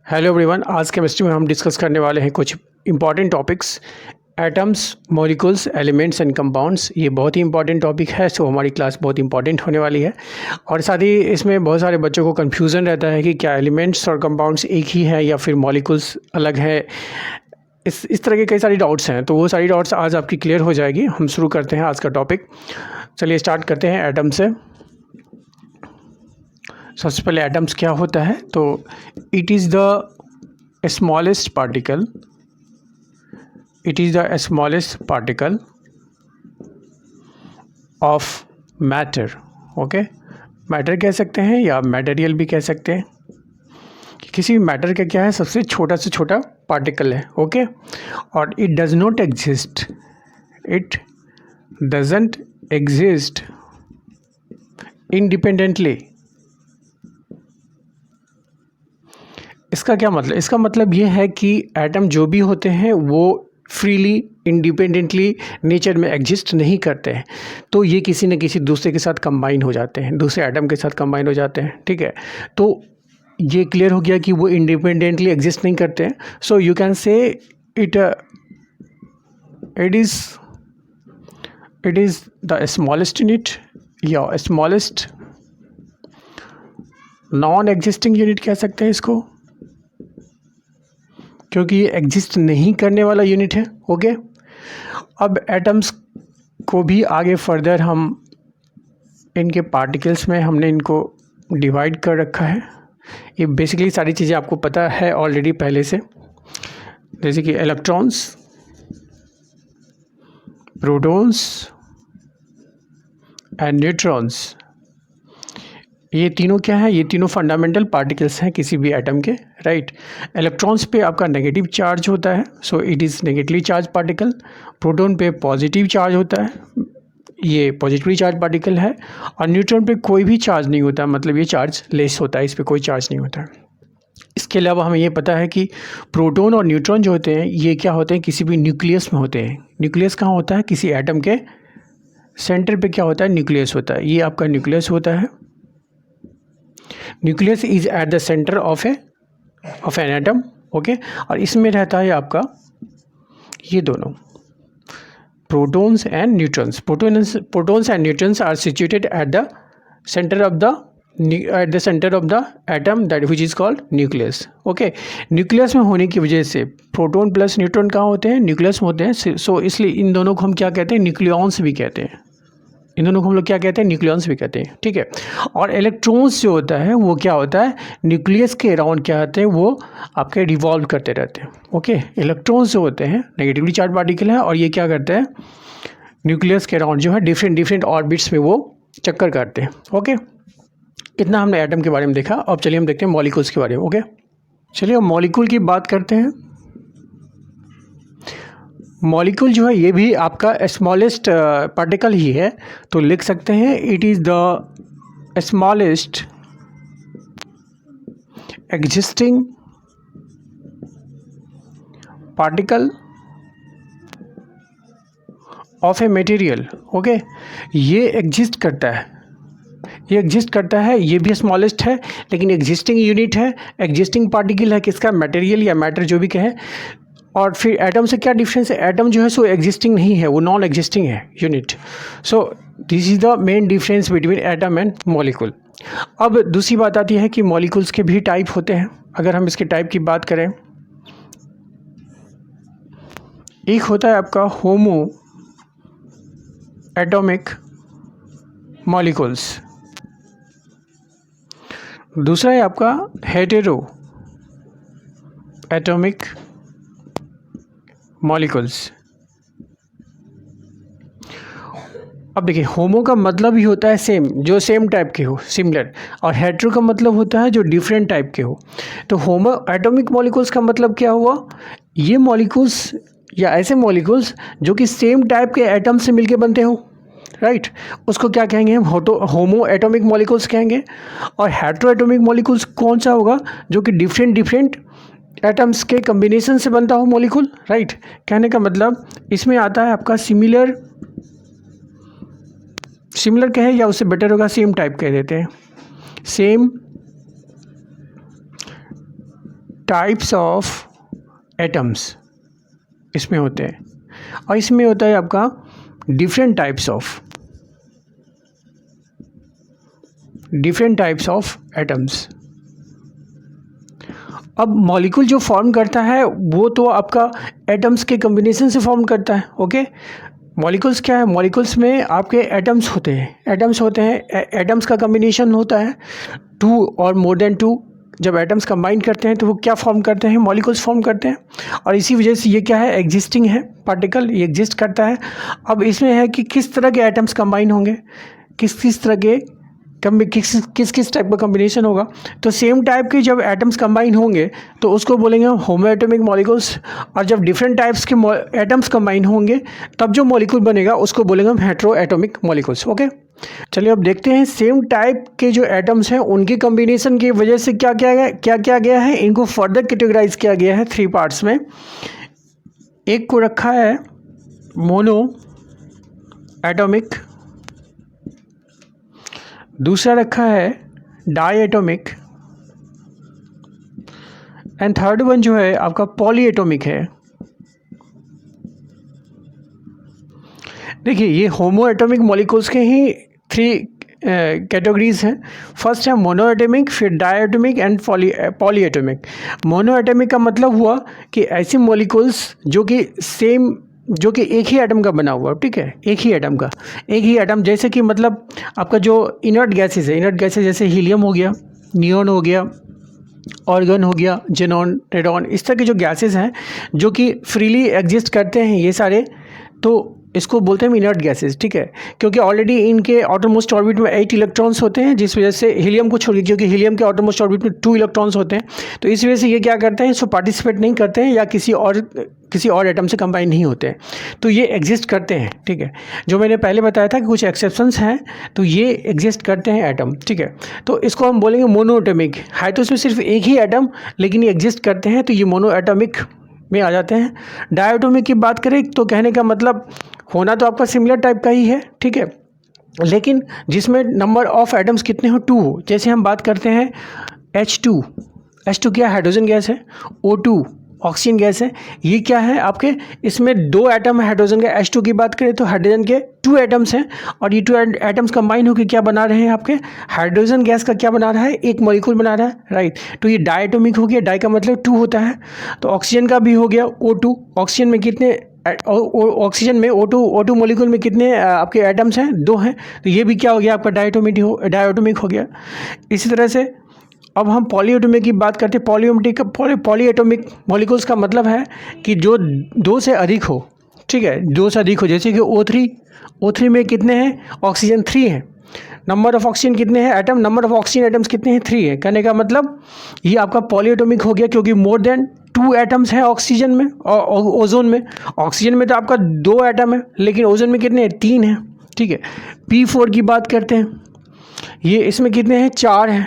Hello everyone, आज chemistry में हम डिस्कस करने वाले हैं कुछ important topics. Atoms, molecules, elements and compounds. ये बहुत ही इंपॉर्टेंट टॉपिक है, सो हमारी क्लास बहुत इंपॉर्टेंट होने वाली है। और साथ ही इसमें बहुत सारे बच्चों को कन्फ्यूज़न रहता है कि क्या एलिमेंट्स और कंपाउंड्स एक ही हैं या फिर मॉलिक्यूल्स अलग है। इस तरह के कई सारी डाउट्स हैं, तो वो सारी डाउट्स आज आपकी क्लियर हो जाएगी। हम शुरू करते हैं आज का टॉपिक। चलिए स्टार्ट करते हैं एटम से। सबसे पहले एटम्स क्या होता है, तो it is the smallest particle. It is the smallest particle of matter. Okay, matter कह सकते हैं या मटेरियल भी कह सकते हैं कि किसी भी मैटर का क्या है, सबसे छोटा से छोटा पार्टिकल है। ओके, और it does not exist, it doesn't exist independently. इसका क्या मतलब? इसका मतलब ये है कि एटम जो भी होते हैं वो फ्रीली इंडिपेंडेंटली नेचर में एग्जिस्ट नहीं करते हैं, तो ये किसी न किसी दूसरे के साथ कंबाइन हो जाते हैं, दूसरे एटम के साथ कंबाइन हो जाते हैं। ठीक है, तो ये क्लियर हो गया कि वो इंडिपेंडेंटली एग्जिस्ट नहीं करते हैं। So you can say it is the smallest unit या स्मॉलेस्ट नॉन एग्जिस्टिंग यूनिट कह सकते हैं इसको, क्योंकि ये एग्जिस्ट नहीं करने वाला यूनिट है। ओके, अब एटम्स को भी आगे फर्दर हम इनके पार्टिकल्स में हमने इनको डिवाइड कर रखा है। ये बेसिकली सारी चीज़ें आपको पता है ऑलरेडी पहले से, जैसे कि इलेक्ट्रॉन्स, प्रोटॉन्स एंड न्यूट्रॉन्स। ये तीनों क्या है? ये तीनों फंडामेंटल पार्टिकल्स हैं किसी भी एटम के, राइट। इलेक्ट्रॉन्स पे आपका नेगेटिव चार्ज होता है, so it is negatively charge particle. Proton पे पॉजिटिव चार्ज होता है, ये पॉजिटिवली चार्ज पार्टिकल है। और न्यूट्रॉन पे कोई भी चार्ज नहीं होता, मतलब ये चार्ज लेस होता है, इस पर कोई चार्ज नहीं होता है। इसके अलावा हमें ये पता है कि प्रोटॉन और न्यूट्रॉन जो होते हैं ये क्या होते हैं, किसी भी न्यूक्लियस में होते हैं। न्यूक्लियस कहाँ होता है? किसी एटम के सेंटर पे क्या होता है? न्यूक्लियस होता है। ये आपका न्यूक्लियस होता है। Nucleus is at the centre of an atom. Okay, और इसमें रहता है आपका ये दोनों protons and neutrons. Protons and neutrons are situated at the centre of the atom that which is called nucleus. Okay, nucleus में होने की वजह से प्रोटॉन प्लस न्यूट्रॉन कहाँ होते हैं? न्यूक्लियस में होते हैं। सो इसलिए इन दोनों को हम क्या कहते हैं? न्यूक्लियॉन्स भी कहते हैं। इन दोनों को हम लोग क्या कहते हैं? न्यूक्लियॉन्स भी कहते हैं। ठीक है, और इलेक्ट्रॉन्स जो होता है वो क्या होता है? न्यूक्लियस के अराउंड क्या होते हैं? वो आपके रिवॉल्व करते रहते हैं। ओके, इलेक्ट्रॉन्स जो होते हैं नेगेटिवली चार्ज पार्टिकल है, और ये क्या करते हैं? न्यूक्लियस के अराउंड जो है डिफरेंट ऑर्बिट्स में वो चक्कर काटते हैं। ओके, इतना हमने एटम के बारे में देखा। अब चलिए हम देखते हैं मॉलिक्यूल्स के बारे में। ओके, चलिए अब मॉलिक्यूल की बात करते हैं। मॉलिक्यूल जो है ये भी आपका स्मॉलेस्ट पार्टिकल ही है, तो लिख सकते हैं it is the smallest existing particle of a material. Okay, ये एग्जिस्ट करता है, ये एग्जिस्ट करता है, ये भी स्मॉलेस्ट है लेकिन एग्जिस्टिंग यूनिट है, एग्जिस्टिंग पार्टिकल है किसका? मटेरियल या मैटर जो भी कहें। और फिर एटम से क्या डिफरेंस है? एटम जो है सो एग्जिस्टिंग नहीं है, वो नॉन एग्जिस्टिंग है unit. So this is the main difference between atom and molecule. अब दूसरी बात आती है कि मॉलिक्यूल्स के भी टाइप होते हैं। अगर हम इसके टाइप की बात करें, एक होता है आपका होमो एटॉमिक मॉलिक्यूल्स, दूसरा है आपका हेटेरो एटॉमिक मॉलिक्यूल्स। अब देखिए, होमो का मतलब ही होता है सेम, जो सेम टाइप के हो, सिमिलर, और हेटेरो का मतलब होता है जो डिफरेंट टाइप के हो। तो होमो एटॉमिक मॉलिक्यूल्स का मतलब क्या हुआ? ये मॉलिक्यूल्स या ऐसे मॉलिक्यूल्स जो कि सेम टाइप के एटम से मिलके बनते हो, राइट, उसको क्या कहेंगे हम? होमो एटॉमिक मॉलिक्यूल्स कहेंगे। और हेटेरो एटॉमिक मॉलिक्यूल्स कौन सा होगा? जो कि डिफरेंट एटम्स के कम्बिनेशन से बनता हो मॉलिक्यूल, राइट। कहने का मतलब इसमें आता है आपका सिमिलर कहे या उससे बेटर होगा सेम टाइप कह देते हैं, सेम टाइप्स ऑफ एटम्स इसमें होते हैं, और इसमें होता है आपका डिफरेंट टाइप्स ऑफ एटम्स। अब मॉलिक्यूल जो फॉर्म करता है वो तो आपका एटम्स के कॉम्बिनेशन से फॉर्म करता है। ओके, मॉलिक्यूल्स क्या है, मॉलिक्यूल्स में आपके एटम्स होते हैं, एटम्स का कॉम्बिनेशन होता है 2 और मोर देन 2। जब एटम्स कंबाइन करते हैं तो वो क्या फॉर्म करते हैं, मॉलिक्यूल्स फॉर्म करते हैं, और इसी वजह से ये क्या है, एग्जिस्टिंग है पार्टिकल, ये एग्जिस्ट करता है। अब इसमें है कि किस तरह के एटम्स कंबाइन होंगे, किस तरह के किस टाइप का कॉम्बिनेशन होगा। तो सेम टाइप के जब एटम्स कंबाइन होंगे तो उसको बोलेंगे हम होमोएटॉमिक मॉलिक्यूल्स, और जब डिफरेंट टाइप्स के एटम्स कंबाइन होंगे तब जो मॉलिक्यूल बनेगा उसको बोलेंगे हम हेटेरोएटॉमिक मॉलिक्यूल्स। ओके, चलिए अब देखते हैं सेम टाइप के जो एटम्स हैं उनके कॉम्बिनेशन की वजह से क्या क्या गया है, इनको फर्दर कैटेगराइज किया गया है 3 पार्ट्स में। एक को रखा है मोनो एटॉमिक, दूसरा रखा है diatomic, and third one जो है आपका पॉली एटॉमिक है। देखिए ये होमो एटॉमिक मॉलिक्यूल्स के ही 3 कैटेगरीज हैं। फर्स्ट है मोनो एटॉमिक, फिर diatomic and polyatomic. Monoatomic का मतलब हुआ कि ऐसे मॉलिक्यूल्स जो कि एक ही एटम का बना हुआ, ठीक है, एक ही एटम, जैसे कि मतलब आपका जो इनर्ट गैसेस जैसे हीलियम हो गया, नियॉन हो गया, ऑर्गन हो गया, जेनॉन, रेडॉन, इस तरह के जो गैसेस हैं जो कि फ्रीली एग्जिस्ट करते हैं ये सारे, तो इसको बोलते हैं इनर्ट गैसेस, ठीक है, क्योंकि ऑलरेडी इनके आउटरमोस्ट ऑर्बिट में 8 इलेक्ट्रॉन्स होते हैं, जिस वजह से हीलियम को छोड़िए, क्योंकि हीलियम के आउटरमोस्ट ऑर्बिट में 2 इलेक्ट्रॉन्स होते हैं, तो इस वजह से ये क्या करते हैं, इसको पार्टिसिपेट नहीं करते हैं या किसी और एटम से कंबाइन नहीं होते हैं, तो ये एग्जिस्ट करते हैं, ठीक है। जो मैंने पहले बताया था कि कुछ एक्सेप्शंस हैं, तो ये एग्जिस्ट करते हैं एटम, ठीक है, तो इसको हम बोलेंगे मोनो एटॉमिक। है तो इसमें सिर्फ एक ही एटम, लेकिन ये एग्जिस्ट करते हैं, तो ये मोनो एटॉमिक में आ जाते हैं। डायटोमिक की बात करें तो कहने का मतलब होना तो आपका सिमिलर टाइप का ही है, ठीक है, लेकिन जिसमें नंबर ऑफ एटम्स कितने हो, 2 हो। जैसे हम बात करते हैं H2 क्या हाइड्रोजन गैस है, O2 ऑक्सीजन गैस है, ये क्या है आपके, इसमें 2 एटम है हाइड्रोजन के। H2 की बात करें तो हाइड्रोजन के 2 एटम्स हैं, और ये 2 एटम्स कंबाइन होकर क्या बना रहे हैं, आपके हाइड्रोजन गैस का क्या बना रहा है, एक मॉलिक्यूल बना रहा है, राइट। तो ये डायटोमिक हो गया, डाई का मतलब 2 होता है। तो ऑक्सीजन का भी हो गया O2, ऑक्सीजन में कितने, ऑक्सीजन में O2 मॉलिक्यूल में कितने आपके एटम्स हैं, 2 हैं, तो ये भी क्या हो गया आपका डायटोमिक हो गया। इसी तरह से अब हम पॉलीएटॉमिक की बात करते हैं। पॉलीएटॉमिक मॉलिक्यूल्स का मतलब है कि जो 2 से अधिक हो, ठीक है, 2 से अधिक हो, जैसे कि O3 में कितने हैं, ऑक्सीजन 3 है, नंबर ऑफ ऑक्सीजन कितने हैं, atom, number of oxygen atoms कितने हैं, 3 है। कहने का मतलब ये आपका पॉलीएटॉमिक हो गया, क्योंकि मोर देन 2 एटम्स हैं ऑक्सीजन में और ओजोन में। ऑक्सीजन में तो आपका 2 एटम है, लेकिन ओजोन में कितने हैं, 3 हैं, ठीक है। P4 की बात करते हैं, ये इसमें कितने हैं, 4 हैं।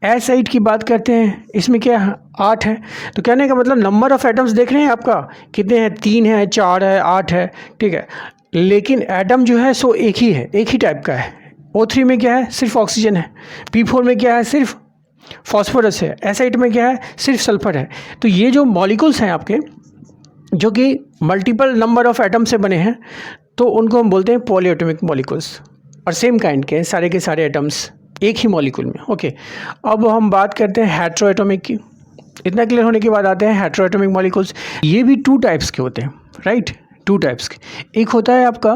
S8 की बात करते हैं, इसमें क्या है, 8 है। तो कहने का मतलब नंबर ऑफ एटम्स देख रहे हैं आपका कितने हैं, 3 है, 4 है, 8 है, ठीक है, लेकिन एटम जो है सो एक ही है, एक ही टाइप का है। O3 में क्या है, सिर्फ ऑक्सीजन है। P4 में क्या है, सिर्फ फॉस्फोरस है। S8 में क्या है, सिर्फ सल्फर है। तो ये जो मॉलिक्यूल्स हैं आपके, जो कि मल्टीपल नंबर ऑफ एटम से बने हैं, तो उनको हम बोलते हैं पॉलीएटॉमिक मॉलिक्यूल्स, और सेम काइंड के सारे एटम्स एक ही मॉलिक्यूल में। ओके, अब हम बात करते हैं हेटेरोएटॉमिक की। इतना क्लियर होने के बाद आते हैं हेटेरोएटॉमिक मॉलिक्यूल्स। ये भी 2 टाइप्स के होते हैं, राइट, 2 टाइप्स के। एक होता है आपका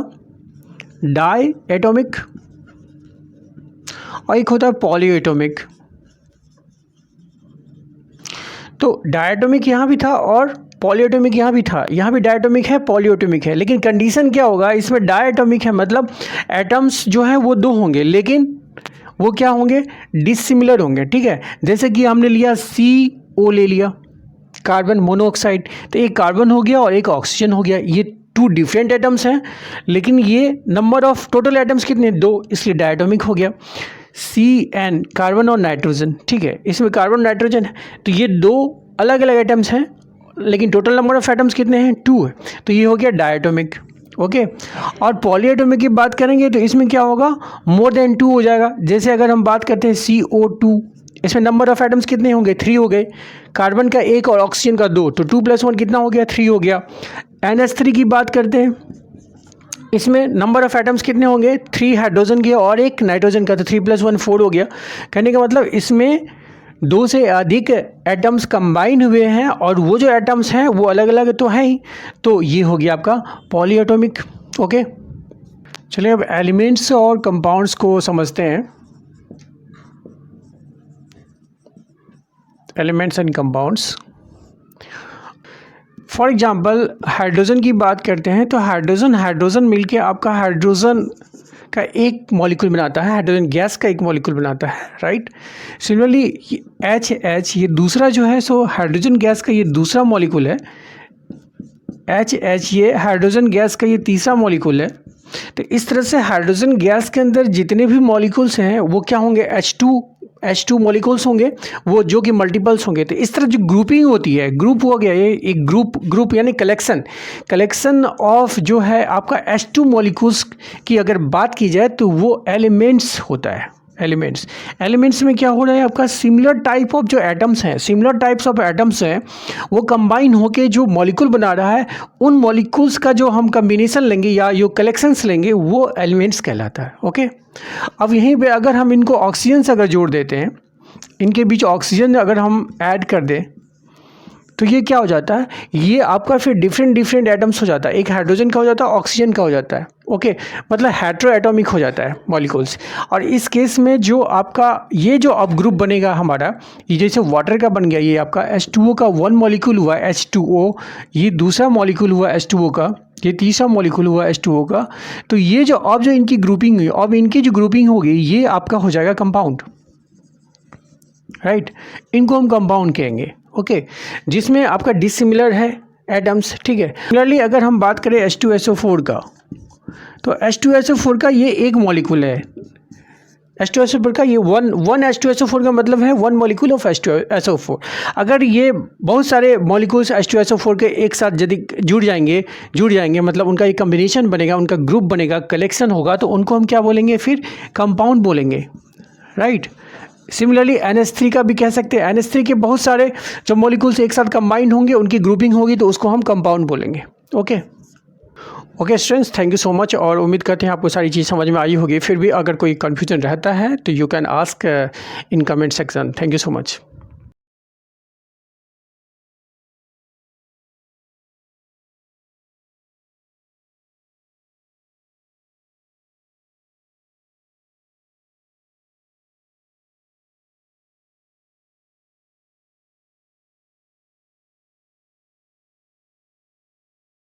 डाई एटॉमिक और एक होता है पॉलीएटॉमिक। तो डायटोमिक यहाँ भी था और पॉलीएटॉमिक यहाँ भी था, यहाँ भी डायटोमिक है, पॉलीएटॉमिक है, लेकिन कंडीशन क्या होगा, इसमें डायटोमिक है मतलब एटम्स जो हैं वो 2 होंगे, लेकिन वो क्या होंगे, डिसिमिलर होंगे, ठीक है। जैसे कि हमने लिया CO ले लिया, कार्बन मोनोऑक्साइड, तो एक कार्बन हो गया और एक ऑक्सीजन हो गया। ये 2 डिफरेंट एटम्स हैं, लेकिन ये नंबर ऑफ टोटल एटम्स कितने, 2, इसलिए डायटोमिक हो गया। CN कार्बन और नाइट्रोजन, ठीक है, इसमें कार्बन नाइट्रोजन है, तो ये 2 अलग अलग एटम्स हैं, लेकिन टोटल नंबर ऑफ एटम्स कितने हैं, 2 है, तो ये हो गया डायटोमिक। ओके, और पॉलीएटॉमिक की बात करेंगे तो इसमें क्या होगा, मोर देन 2 हो जाएगा। जैसे अगर हम बात करते हैं CO2, इसमें नंबर ऑफ एटम्स कितने होंगे, 3 हो गए, कार्बन का 1 और ऑक्सीजन का 2, तो 2 + 1 कितना हो गया, 3 हो गया। NH3 की बात करते हैं, इसमें नंबर ऑफ एटम्स कितने होंगे, 3 हाइड्रोजन के और 1 नाइट्रोजन का, तो 3 + 1 4 हो गया। कहने का मतलब इसमें 2 से अधिक एटम्स कंबाइन हुए हैं और वो जो एटम्स हैं वो अलग अलग तो हैं ही, तो ये हो गया आपका पॉलीएटॉमिक। ओके, चलिए अब एलिमेंट्स और कंपाउंड्स को समझते हैं। Elements and compounds, for example hydrogen की बात करते हैं, तो हाइड्रोजन मिलके आपका हाइड्रोजन का एक मॉलिक्यूल बनाता है, हाइड्रोजन गैस का एक मॉलिक्यूल बनाता है, राइट। सिमिलरली H ये दूसरा जो है, सो हाइड्रोजन गैस का ये दूसरा मॉलिक्यूल है, H ये हाइड्रोजन गैस का ये तीसरा मॉलिक्यूल है। तो इस तरह से हाइड्रोजन गैस के अंदर जितने भी मॉलिक्यूल्स हैं वो क्या होंगे, H2 मॉलिक्यूल्स होंगे, वो जो कि मल्टीपल्स होंगे। तो इस तरह जो ग्रुपिंग होती है, ग्रुप हो गया ये एक ग्रुप यानी कलेक्शन ऑफ जो है आपका H2 मॉलिक्यूल्स की अगर बात की जाए तो वो एलिमेंट्स होता है। एलिमेंट्स में क्या हो रहा है, आपका सिमिलर टाइप ऑफ जो एटम्स हैं, सिमिलर टाइप्स ऑफ एटम्स हैं, वो कंबाइन होके जो मॉलिक्यूल बना रहा है, उन मॉलिक्यूल्स का जो हम कम्बिनेशन लेंगे या जो कलेक्शंस लेंगे वो एलिमेंट्स कहलाता है। ओके, अब यहीं पे अगर हम इनको ऑक्सीजन से अगर जोड़ देते हैं, इनके बीच ऑक्सीजन अगर हम ऐड कर दें तो ये क्या हो जाता है, ये आपका फिर डिफरेंट एटम्स हो जाता है, एक हाइड्रोजन का हो जाता है, ऑक्सीजन का हो जाता है। ओके, मतलब हेट्रो एटॉमिक हो जाता है मॉलिक्यूल्स। और इस केस में जो आपका ये जो अब ग्रुप बनेगा हमारा, ये जैसे वाटर का बन गया, ये आपका H2O का 1 मॉलिक्यूल हुआ H2O, ये दूसरा मॉलिक्यूल हुआ H2O का, ये तीसरा मॉलिक्यूल हुआ H2O का। तो ये जो अब जो इनकी ग्रुपिंग हुई, अब इनकी जो ग्रुपिंग होगी ये आपका हो जाएगा कंपाउंड, राइट। इनको हम कंपाउंड कहेंगे। ओके, जिसमें आपका डिसिमिलर है एटम्स, ठीक है। सिमिलरली अगर हम बात करें H2SO4 का, तो H2SO4 का ये एक मॉलिक्यूल है, H2SO4 का ये वन H2SO4 का मतलब है 1 मॉलिक्यूल ऑफ H2SO4। अगर ये बहुत सारे मॉलिक्यूल्स H2SO4 के एक साथ यदि जुड़ जाएंगे मतलब उनका एक कम्बिनेशन बनेगा, उनका ग्रुप बनेगा, कलेक्शन होगा, तो उनको हम क्या बोलेंगे, फिर कंपाउंड बोलेंगे, राइट। सिमिलरली NH3 का भी कह सकते हैं, NH3 के बहुत सारे जब मॉलिक्यूल्स एक साथ कंबाइंड होंगे, उनकी ग्रुपिंग होगी, तो उसको हम कंपाउंड बोलेंगे। Okay students, thank you so much, और उम्मीद करते हैं आपको सारी चीज़ समझ में आई होगी। फिर भी अगर कोई कन्फ्यूजन रहता है तो you can ask in comment section. Thank you so much.